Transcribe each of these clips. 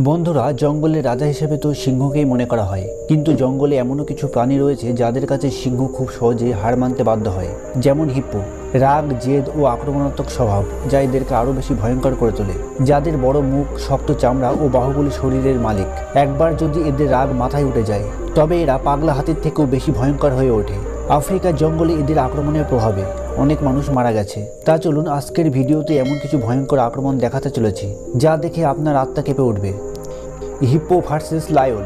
বন্ধুরা, জঙ্গলের রাজা হিসেবে তো সিংহকেই মনে করা হয়, কিন্তু জঙ্গলে এমনও কিছু প্রাণী রয়েছে যাদের কাছে সিংহ খুব সহজে হার মানতে বাধ্য হয়। যেমন হিপ্পো, রাগ, জেদ ও আক্রমণাত্মক স্বভাব যা এদেরকে আরও বেশি ভয়ঙ্কর করে তোলে। যাদের বড় মুখ, শক্ত চামড়া ও বাহুবলী শরীরের মালিক। একবার যদি এদের রাগ মাথায় উঠে যায় তবে এরা পাগলা হাতির থেকেও বেশি ভয়ঙ্কর হয়ে ওঠে। আফ্রিকার জঙ্গলে এদের আক্রমণের প্রভাবে অনেক মানুষ মারা গেছে। তা চলুন আজকের ভিডিওতে এমন কিছু ভয়ঙ্কর আক্রমণ দেখাতে চলেছি যা দেখে আপনার আত্মা কেঁপে উঠবে। Hippo versus lion.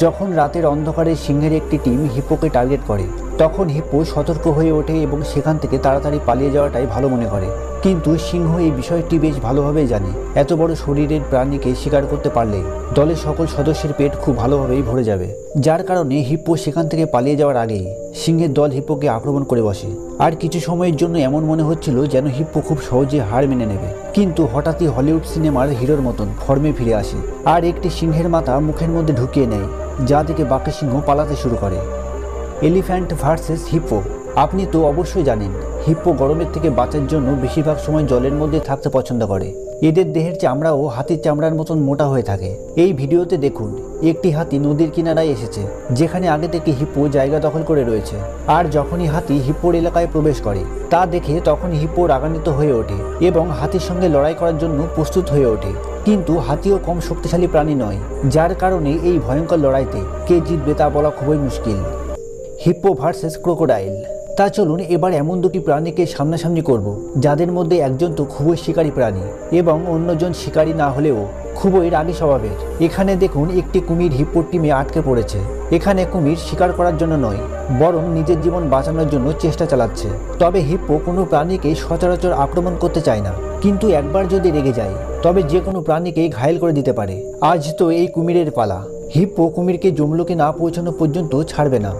যখন রাতের অন্ধকারে সিংহের একটি টিম হিপ্পোকে টার্গেট করে তখন হিপ্পো সতর্ক হয়ে ওঠে এবং সেখান থেকে তাড়াতাড়ি পালিয়ে যাওয়াটাই ভালো মনে করে। কিন্তু সিংহ এই বিষয়টি বেশ ভালোভাবেই জানে। এত বড় শরীরের প্রাণীকে শিকার করতে পারলে দলের সকল সদস্যের পেট খুব ভালোভাবেই ভরে যাবে, যার কারণে হিপ্পো সেখান থেকে পালিয়ে যাওয়ার আগেই সিংহের দল হিপ্পোকে আক্রমণ করে বসে। আর কিছু সময়ের জন্য এমন মনে হচ্ছিল যেন হিপ্পো খুব সহজে হার মেনে নেবে, কিন্তু হঠাৎই হলিউড সিনেমার হিরোর মতন ফর্মে ফিরে আসে আর একটি সিংহের মাথা মুখের মধ্যে ঢুকিয়ে নেয়, যা দেখে বাকি সিংহ পালাতে শুরু করে। Elephant versus hippo. আপনি তো অবশ্যই জানেন হিপ্পো গরমের থেকে বাঁচার জন্য বেশিরভাগ সময় জলের মধ্যে থাকতে পছন্দ করে। এদের দেহের চামড়াও হাতির চামড়ার মতন মোটা হয়ে থাকে। এই ভিডিওতে দেখুন একটি হাতি নদীর কিনারায় এসেছে, যেখানে আগে থেকে হিপ্পো জায়গা দখল করে রয়েছে। আর যখনই হাতি হিপ্পোর এলাকায় প্রবেশ করে তা দেখে তখন হিপ্পো রাগান্বিত হয়ে ওঠে এবং হাতির সঙ্গে লড়াই করার জন্য প্রস্তুত হয়ে ওঠে। কিন্তু হাতিও কম শক্তিশালী প্রাণী নয়, যার কারণে এই ভয়ঙ্কর লড়াইতে কে জিতবে তা বলা খুবই মুশকিল। Hippo versus crocodile. তা চলুন এবার এমন দুটি প্রাণীকে সামনাসামনি করব যাদের মধ্যে একজন তো খুবই শিকারী প্রাণী এবং অন্যজন শিকারী না হলেও খুবই রাগী স্বভাবের। এখানে দেখুন একটি কুমির হিপ্পোর টিমে আটকে পড়েছে। এখানে কুমির শিকার করার জন্য নয়, বরং নিজের জীবন বাঁচানোর জন্য চেষ্টা চালাচ্ছে। তবে হিপ্পো কোনো প্রাণীকে সচরাচর আক্রমণ করতে চায় না, কিন্তু একবার যদি রেগে যায় তবে যে কোনো প্রাণীকে ঘায়েল করে দিতে পারে। আজ তো এই কুমিরের পালা। হিপ্পো কুমিরকে জমলোকে না পৌঁছানো পর্যন্ত ছাড়বে না।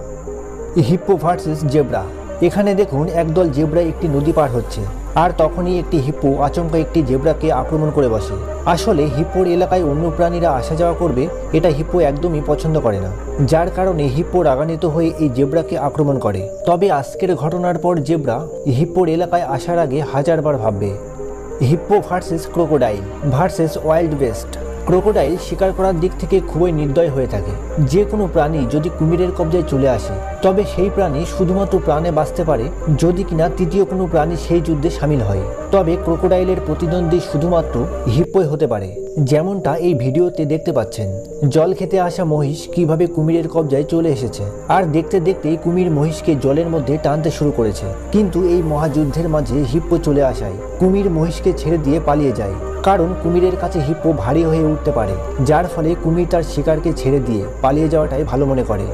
Hippo versus zebra. এখানে দেখুন একদল জেব্রা একটি নদী পার হচ্ছে, আর তখনই একটি হিপ্পো আচমকা একটি জেব্রাকে আক্রমণ করে বসে। আসলে হিপ্পোর এলাকায় অন্য প্রাণীরা আসা যাওয়া করবে এটা হিপ্পো একদমই পছন্দ করে না, যার কারণে হিপ্পো রাগান্বিত হয়ে এই জেব্রাকে আক্রমণ করে। তবে আজকের ঘটনার পর জেব্রা হিপ্পোর এলাকায় আসার আগে হাজারবার ভাববে। Hippo versus crocodile versus wild best. Crocodile শিকার করার দিক থেকে খুবই নির্দয় হয়ে থাকে। যে কোনো প্রাণী যদি কুমিরের কবজায় চলে আসে তবে সেই প্রাণী শুধুমাত্র প্রাণে বাঁচতে পারে যদি কিনা তৃতীয় কোনো প্রাণী সেই যুদ্ধে সামিল হয়। তবে ক্রোকোডাইলের প্রতিদ্বন্দ্বী শুধুমাত্র হিপ্পোই হতে পারে, যেমনটা এই ভিডিওতে দেখতে পাচ্ছেন। জল খেতে আসা মহিষ কিভাবে কুমিরের কবজায় চলে এসেছে, আর দেখতে দেখতেই কুমির মহিষকে জলের মধ্যে টানতে শুরু করেছে। কিন্তু এই মহাযুদ্ধের মাঝে হিপ্পো চলে আসায় কুমির মহিষকে ছেড়ে দিয়ে পালিয়ে যায়, কারণ কুমিরের কাছে হিপ্পো ভারী হয়ে উঠতে পারে, যার ফলে কুমির তার শিকারকে ছেড়ে দিয়ে পালিয়ে যাওয়াটাই ভালো মনে করে।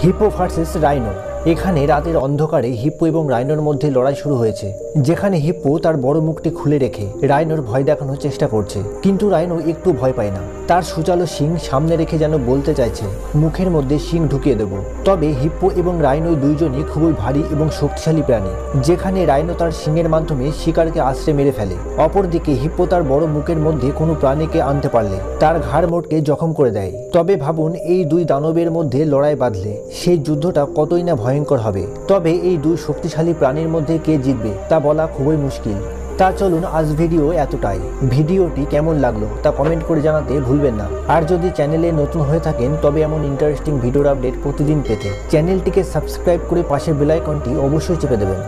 Hippo versus rhino. এখানে রাতের অন্ধকারে হিপ্পো এবং রাইনোর মধ্যে লড়াই শুরু হয়েছে, যেখানে হিপ্পো তার বড় মুখটি খুলে রেখে রাইনোর ভয় দেখানোর চেষ্টা করছে। কিন্তু রাইনো একটু ভয় পায় না, তার সুচালো শিং সামনে রেখে যেন বলতে চাইছে মুখের মধ্যে শিং ঢুকিয়ে দেব। তবে হিপ্পো এবং রাইনো দুইজনই খুবই ভারী এবং শক্তিশালী প্রাণী, যেখানে রাইনো তার শিংয়ের মাধ্যমে শিকারকে আছড়ে মেরে ফেলে। অপরদিকে হিপ্পো তার বড় মুখের মধ্যে কোনো প্রাণীকে আনতে পারলে তার ঘাড় মোটকে জখম করে দেয়। তবে ভাবুন এই দুই দানবের মধ্যে লড়াই বাঁধলে সেই যুদ্ধটা কতই না ভয়ঙ্কর হবে। তবে এই দুই শক্তিশালী প্রাণীর মধ্যে কে জিতবে তা বলা খুবই মুশকিল। তা চলুন আজ ভিডিও এতটাই। ভিডিওটি কেমন লাগলো তা কমেন্ট করে জানাতে ভুলবেন না। আর যদি চ্যানেলে নতুন হয়ে থাকেন তবে এমন ইন্টারেস্টিং ভিডিওর আপডেট প্রতিদিন পেতে চ্যানেলটিকে সাবস্ক্রাইব করে পাশের বেল আইকনটি অবশ্যই চেপে দেবেন।